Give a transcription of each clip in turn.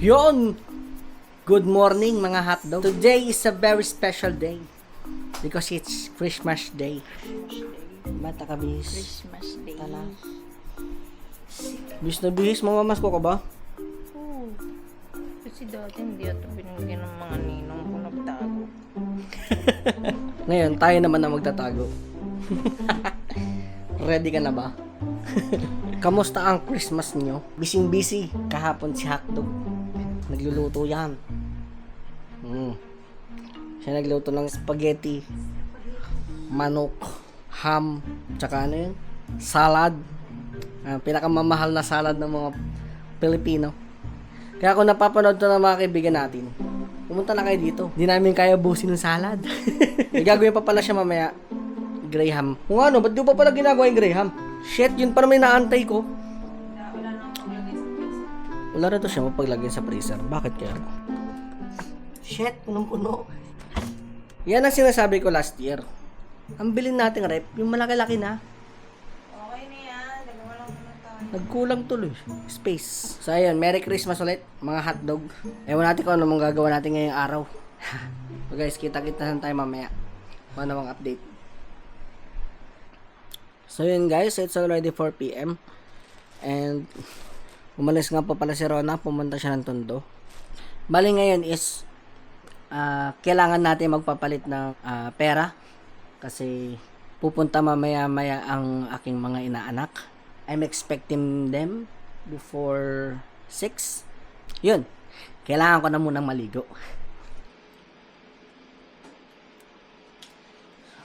Yon! Good morning mga hotdog. Today is a very special day because it's Christmas Day. Mata ka bis. Christmas Day. Tala. Bis na bis, mamamasko ka ba? Oo. Kasi dati hindi ito binigyan ng mga ninong ko nagtago. Ngayon, tayo naman na magtatago. Ready ka na ba? Kamusta ang Christmas nyo? Busy kahapon si hotdog. Nagluluto yan. Siya nagluto ng spaghetti, manok, ham, tsaka ano yun? Salad. Pinakamamahal na salad ng mga Pilipino. Kaya kung napapanood to ng mga kaibigan natin, pumunta na kayo dito. Hindi namin kaya busin ng salad. May gagawin pa pala siya mamaya. Graham. Kung ano, ba't di pa pala ginagawa yung Graham? Shit, yun pa naman inaantay ko. Wala na to siya mapaglagay sa freezer. Bakit kaya? Shit, punong-puno. Yan ang sinasabi ko last year. Ang bilhin nating rep, yung malaki-laki na. Okay na yan. Nagawa lang naman tayo. Nagkulang tuloy. Space. So ayun, Merry Christmas ulit, mga hotdog. Ewan natin kung ano mong gagawa natin ngayong araw. So guys, kita-kita na tayo mamaya. Kung ano mang update. So yun guys, it's already 4 p.m. And umalis nga pa pala si Rona, pumunta siya ng Tondo. Bali ngayon is kailangan natin magpapalit ng pera kasi pupunta mamaya-maya ang aking mga inaanak. I'm expecting them before 6. Yun, kailangan ko na munang maligo.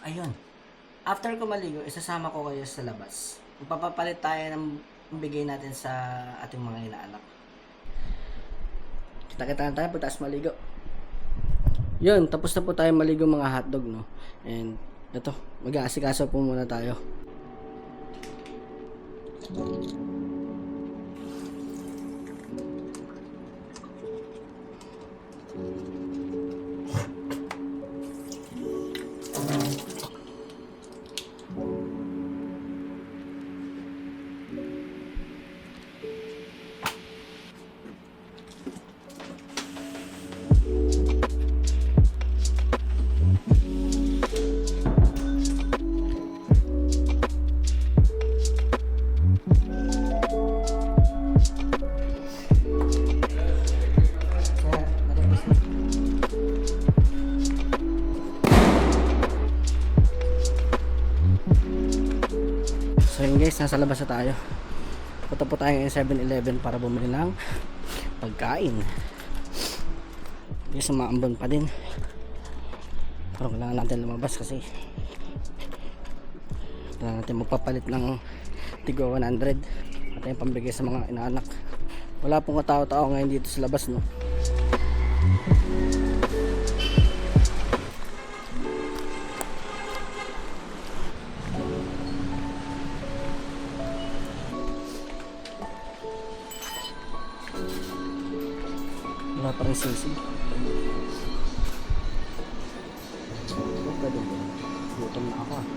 Ayun, after ko maligo, isasama ko kayo sa labas. Magpapapalit tayo ng bigay natin sa ating mga inaanak. Kita-kita na tayo pagtas maligo. Yun, tapos na po tayo maligo mga hotdog, no? And ito, mag-aasikaso po muna tayo. So yun guys, nasa labas na tayo. Punta po tayo ng 7-Eleven para bumili ng pagkain. Guys, maambon pa din. Pero kailangan natin lumabas kasi kailangan natin magpapalit ng tigo 100 at yung pambigay sa mga inaanak. Wala pong katao-tao ngayon dito sa labas, no? Wala pa rin sisig. Gutom na ako ah.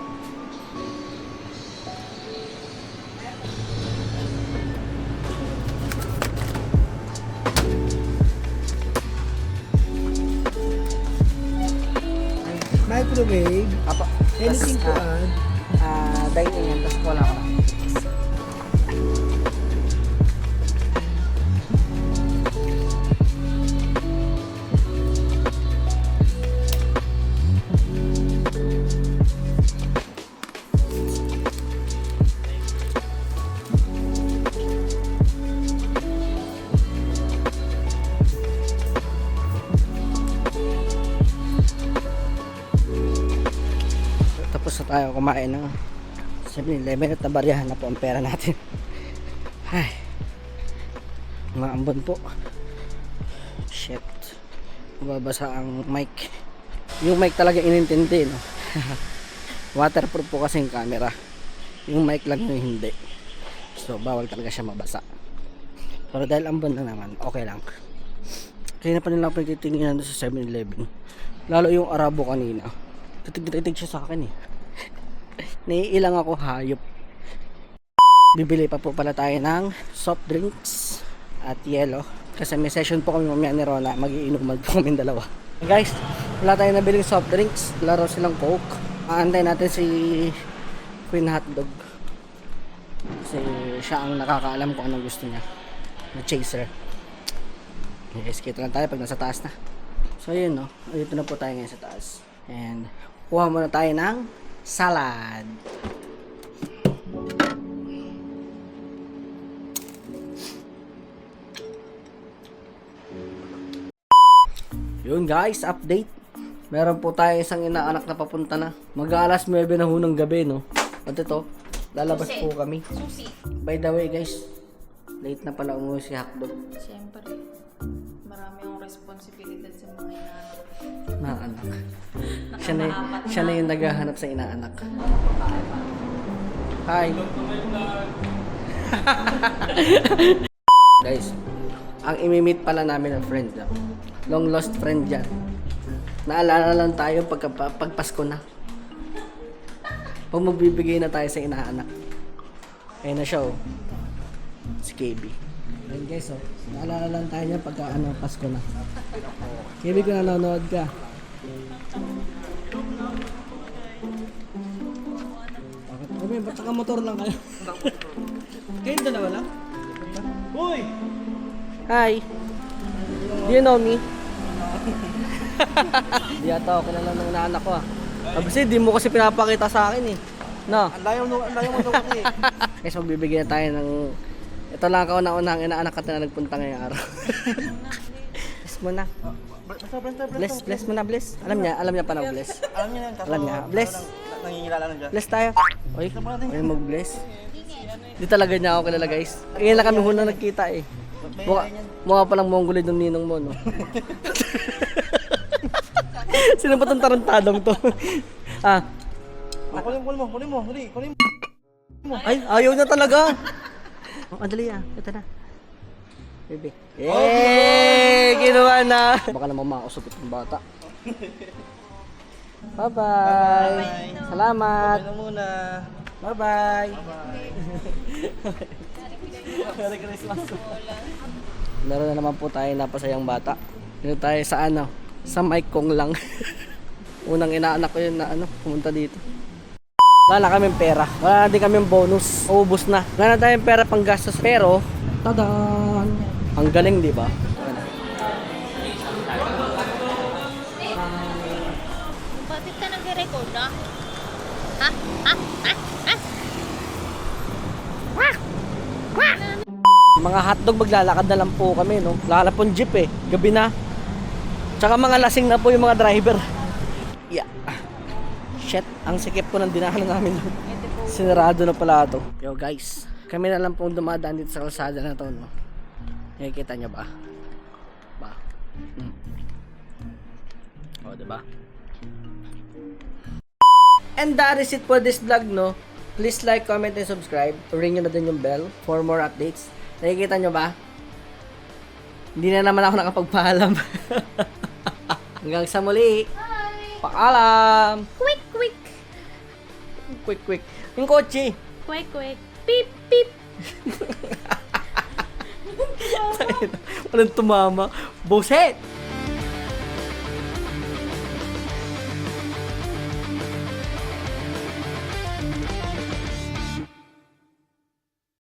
Microwave, Apa, anything to add? dining yan, tapos wala ka na. Tapos na tayo kumain ng 7-Eleven at nabaryahan na po ang pera natin. Ay, mga ambon po. Shit, mababasa ang mic. Yung mic talaga inintindi, no? Waterproof po kasi yung camera, yung mic lang yung hindi, so bawal talaga siya mabasa. Pero dahil ambon na naman, okay lang. Kaya pa nila pagtitingin sa 7-Eleven, lalo yung Arabo kanina, titig siya sa akin eh. Naiilang ako, hayop. Bibili pa po pala tayo ng soft drinks at yelo. Kasi may session po kami mamaya ni Rona. Mag-iinuman po kami dalawa. Guys, wala tayong nabiling soft drinks. Wala raw silang Coke. Aantay natin si Queen Hotdog. Kasi siya ang nakakaalam kung anong gusto niya. Na chaser. Yes, kita lang tayo pag nasa taas na. So yun no, dito na po tayo ngayon sa taas. And kuha muna tayo ng salad. Yun guys, update. Meron po tayo isang inaanak na papunta na. Mag-aalas 9 na ho ng gabi, no? At ito, lalabas po kami. Susi. By the way guys, late na pala umuwi si Hotdog. Siyempre, marami akong responsibilidad sa mga inaanak. Na anak. Siya na yung naghahanap sa inaanak. Hi. Guys, ang imimit pala namin ng friend. Long lost friend dyan. Naalala lang tayo pag Pasko na. Pag magbibigay na tayo sa inaanak. Ayun na siya oh. Si KB. Ayun guys oh. Naalala lang tayo niya pagka Pasko na. KB, kung nanonood ka. Bakit? Kami, ba't saka motor lang kayo? Kayo dalawa lang? Uy! Hi! Do you know me? Di ata ako na lang ng inaanak ko ah. Kasi di mo kasi pinapakita sa akin eh. No? Ang layo mo daw kasi. Guys, magbibigyan na tayo ng... Ito lang ang kauna-unang inaanak at na nagpunta ngayong araw. Bless mo na. Bless mo na, bless. Alam niya pa na bless. Alam niya yan. Alam niya. Bless. Nangingilala na dyan. Bless tayo. Oy, mag-bless. Di talaga niya ako kilala guys. Ngayon lang kami hunang nagkita eh. Mukha palang mongoloid ng ninong mo, no? Sino ba itong tarantadong to? Ah. Kunin mo. Ay, ayaw na talaga. Oh, andali ah. Ito na. Baby. Yay! Ginawa na. Baka naman makausapit ng bata. Bye-bye. Salamat. Ano muna. Bye-bye. Merry Christmas. Meron na naman po tayo napasayang bata. Dito tayo sa sa mic kong lang. Unang inaanak ko yun na pumunta dito. Wala na kaming pera. Wala na din kaming bonus. Ubus na. Wala na tayong pera pang gastos. Pero, tadan! Ang galing, di ba? Bakit ka nag-record na? Mga hotdog maglalakad na lang po kami, no? Lalap pong jeep eh. Gabi na. Tsaka mga lasing na po yung mga driver. Yeah. Shit, ang sikip po ng dinahan namin. Sinarado na pala ito. Yo guys, kami na lang pong dumadaan dito sa kalsada na to, no? Nakikita nyo ba? O, diba? And that is it for this vlog, no? Please like, comment, and subscribe. Ring nyo na din yung bell for more updates. Nakikita nyo ba? Hindi na naman ako nakapagpaalam. Hanggang sa muli. Bye! Paalam! Quick, quick! Quick. Yung kotse. Quick, quick! Beep, beep! Walang tumama. Buset!